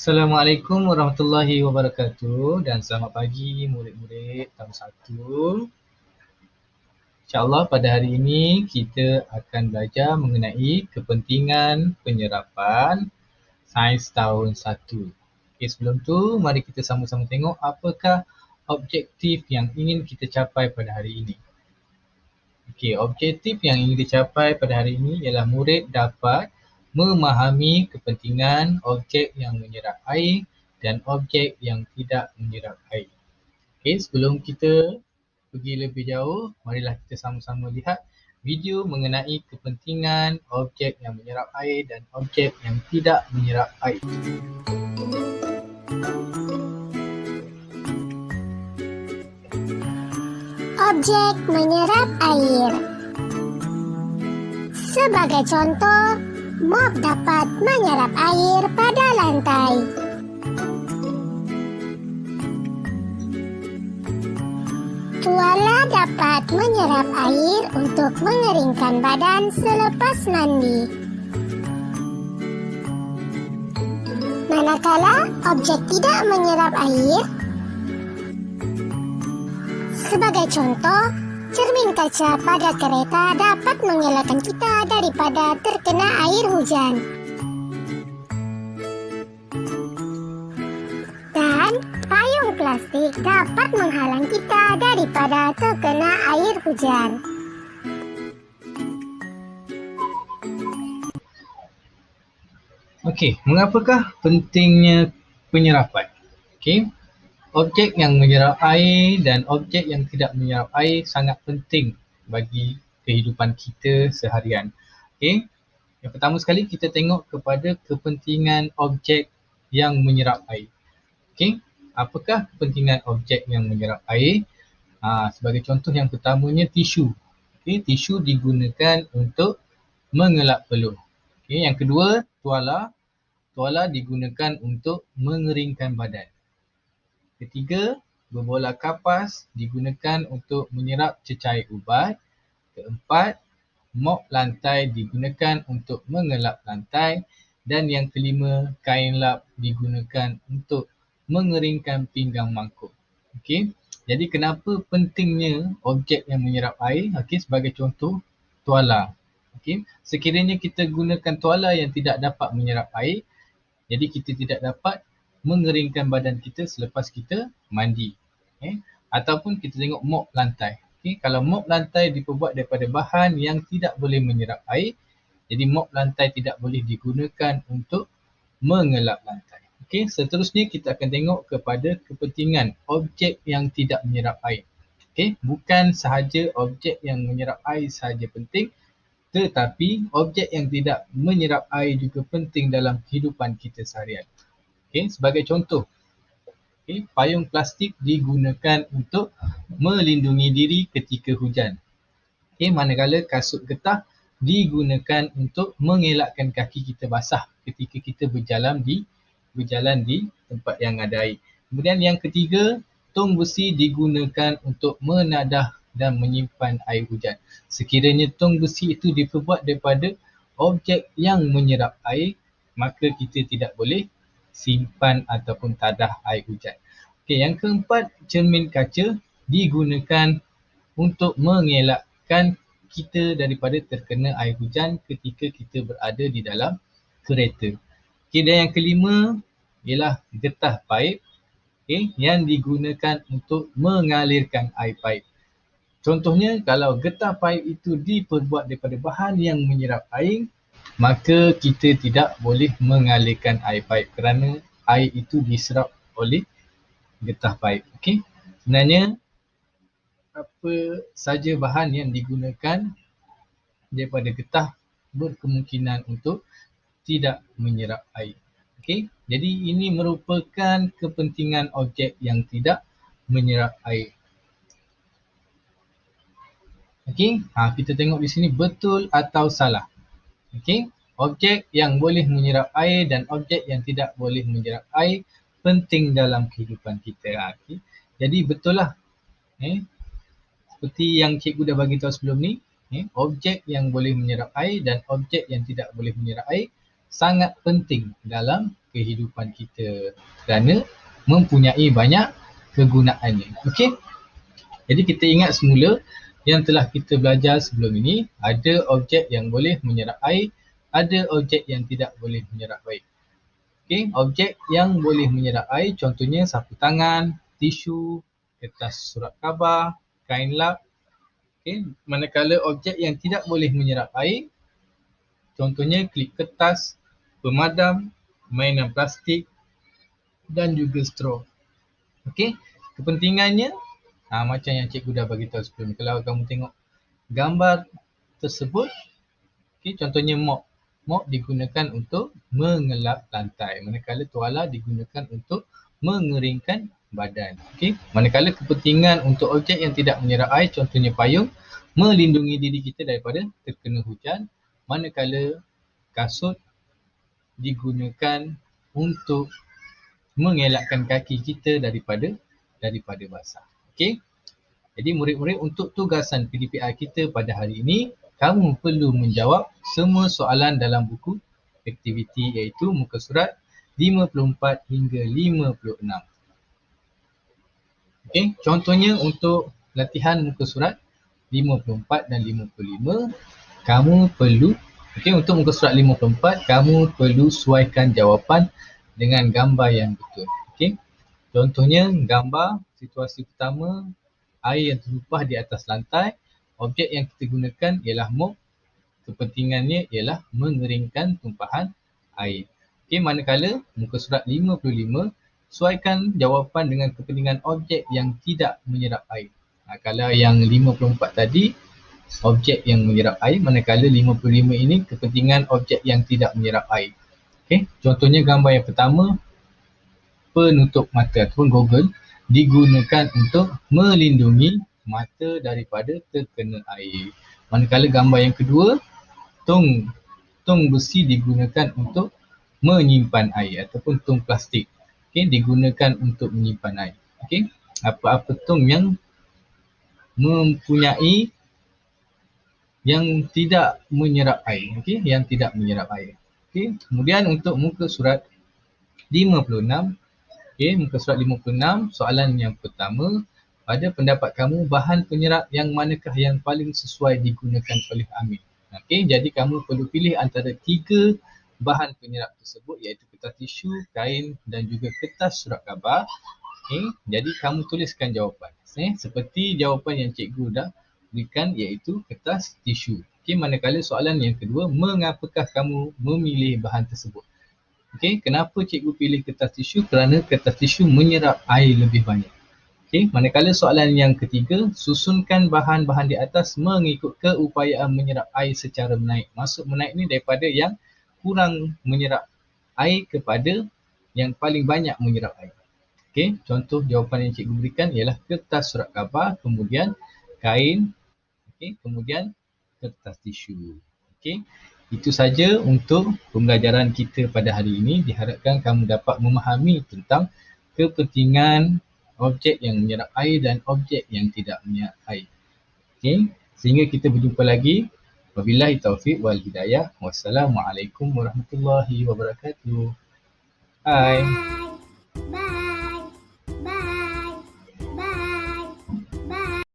Assalamualaikum warahmatullahi wabarakatuh dan selamat pagi murid-murid tahun 1. InsyaAllah pada hari ini kita akan belajar mengenai kepentingan penyerapan sains tahun 1. Okey, sebelum tu mari kita sama-sama tengok apakah objektif yang ingin kita capai pada hari ini. Okey, objektif yang ingin dicapai pada hari ini ialah murid dapat memahami kepentingan objek yang menyerap air dan objek yang tidak menyerap air. Okey, sebelum kita pergi lebih jauh, marilah kita sama-sama lihat video mengenai kepentingan objek yang menyerap air dan objek yang tidak menyerap air. Objek menyerap air. Sebagai contoh, mop dapat menyerap air pada lantai. Tuala dapat menyerap air untuk mengeringkan badan selepas mandi. Manakala objek tidak menyerap air, sebagai contoh, cermin kaca pada kereta dapat mengelakkan kita daripada terkena air hujan. Dan payung plastik dapat menghalang kita daripada terkena air hujan. Okey, mengapakah pentingnya penyerapan? Okey, objek yang menyerap air dan objek yang tidak menyerap air sangat penting bagi kehidupan kita seharian. Okey, yang pertama sekali kita tengok kepada kepentingan objek yang menyerap air. Okey, apakah kepentingan objek yang menyerap air? Sebagai contoh yang pertamanya tisu. Okey, tisu digunakan untuk mengelap peluh. Okey, yang kedua tuala. Tuala digunakan untuk mengeringkan badan. Ketiga, berbola kapas digunakan untuk menyerap cecair ubat. Keempat, mop lantai digunakan untuk mengelap lantai. Dan yang kelima, kain lap digunakan untuk mengeringkan pinggang mangkuk. Okey, jadi kenapa pentingnya objek yang menyerap air? Okey, sebagai contoh, tuala. Okey, sekiranya kita gunakan tuala yang tidak dapat menyerap air, jadi kita tidak dapat mengeringkan badan kita selepas kita mandi. Okay? Ataupun kita tengok mop lantai. Okay? Kalau mop lantai diperbuat daripada bahan yang tidak boleh menyerap air, jadi mop lantai tidak boleh digunakan untuk mengelap lantai. Okay? Seterusnya kita akan tengok kepada kepentingan objek yang tidak menyerap air. Okay? Bukan sahaja objek yang menyerap air sahaja penting, tetapi objek yang tidak menyerap air juga penting dalam kehidupan kita seharian. Okay, sebagai contoh, payung plastik digunakan untuk melindungi diri ketika hujan. Manakala kasut getah digunakan untuk mengelakkan kaki kita basah ketika kita berjalan di tempat yang ada air. Kemudian yang ketiga, tong besi digunakan untuk menadah dan menyimpan air hujan. Sekiranya tong besi itu diperbuat daripada objek yang menyerap air, maka kita tidak boleh simpan ataupun tadah air hujan. Okey, yang keempat, cermin kaca digunakan untuk mengelakkan kita daripada terkena air hujan ketika kita berada di dalam kereta. Okey, dan yang kelima ialah getah paip, yang digunakan untuk mengalirkan air paip. Contohnya, kalau getah paip itu diperbuat daripada bahan yang menyerap air, maka kita tidak boleh mengalirkan air paip kerana air itu diserap oleh getah paip. Okey. Sebenarnya, apa saja bahan yang digunakan daripada getah berkemungkinan untuk tidak menyerap air. Okey. Jadi, ini merupakan kepentingan objek yang tidak menyerap air. Okey, kita tengok di sini betul atau salah. Okey, objek yang boleh menyerap air dan objek yang tidak boleh menyerap air penting dalam kehidupan kita. Okay. Jadi betul lah. Seperti yang cikgu dah bagi tahu sebelum ni, objek yang boleh menyerap air dan objek yang tidak boleh menyerap air sangat penting dalam kehidupan kita kerana mempunyai banyak kegunaannya. Okey? Jadi kita ingat semula yang telah kita belajar sebelum ini, ada objek yang boleh menyerap air, ada objek yang tidak boleh menyerap air. Okey, objek yang boleh menyerap air contohnya sapu tangan, tisu, kertas surat khabar, kain lap. Okey, manakala objek yang tidak boleh menyerap air contohnya klip kertas, pemadam, mainan plastik dan juga straw. Okey, kepentingannya macam yang cikgu dah bagi tahu sebelum ni. Kalau kamu tengok gambar tersebut, okey, contohnya mop. Mop digunakan untuk mengelap lantai, manakala tuala digunakan untuk mengeringkan badan. Okey, manakala kepentingan untuk objek yang tidak menyerap air contohnya payung, melindungi diri kita daripada terkena hujan, manakala kasut digunakan untuk mengelakkan kaki kita daripada basah. Okey. Jadi murid-murid, untuk tugasan PDPR kita pada hari ini, kamu perlu menjawab semua soalan dalam buku aktiviti iaitu muka surat 54 hingga 56. Okey, contohnya untuk latihan muka surat 54 dan 55, kamu perlu, okey, untuk muka surat 54, kamu perlu suaikan jawapan dengan gambar yang betul. Okey. Contohnya gambar situasi pertama, air yang tertumpah di atas lantai. Objek yang kita gunakan ialah mop. Kepentingannya ialah mengeringkan tumpahan air. Okey, manakala muka surat 55, suaikan jawapan dengan kepentingan objek yang tidak menyerap air. Kalau yang 54 tadi, objek yang menyerap air, manakala 55 ini kepentingan objek yang tidak menyerap air. Okey, contohnya gambar yang pertama, penutup mata ataupun goggle digunakan untuk melindungi mata daripada terkena air. Manakala gambar yang kedua, tong besi digunakan untuk menyimpan air ataupun tong plastik, okey, digunakan untuk menyimpan air. Okey, apa-apa tong yang mempunyai yang tidak menyerap air, okey, yang tidak menyerap air. Okey, kemudian untuk muka surat 56, okey, muka surat 56, soalan yang pertama, pada pendapat kamu bahan penyerap yang manakah yang paling sesuai digunakan oleh Amir? Okey, jadi kamu perlu pilih antara 3 bahan penyerap tersebut iaitu kertas tisu, kain dan juga kertas surat khabar. Okey, jadi kamu tuliskan jawapan. Seperti jawapan yang cikgu dah berikan iaitu kertas tisu. Okey, manakala soalan yang kedua, mengapakah kamu memilih bahan tersebut? Okey, kenapa cikgu pilih kertas tisu? Kerana kertas tisu menyerap air lebih banyak. Okey, manakala soalan yang ketiga, susunkan bahan-bahan di atas mengikut keupayaan menyerap air secara menaik. Maksud menaik ni daripada yang kurang menyerap air kepada yang paling banyak menyerap air. Okey, contoh jawapan yang cikgu berikan ialah kertas surat khabar, kemudian kain, okey, kemudian kertas tisu. Okey, itu saja untuk pembelajaran kita pada hari ini. Diharapkan kamu dapat memahami tentang kepentingan objek yang menyerap air dan objek yang tidak menyerap air. Okey, sehingga kita berjumpa lagi. Wabillahi taufiq wal hidayah. Wassalamualaikum warahmatullahi wabarakatuh. Hai.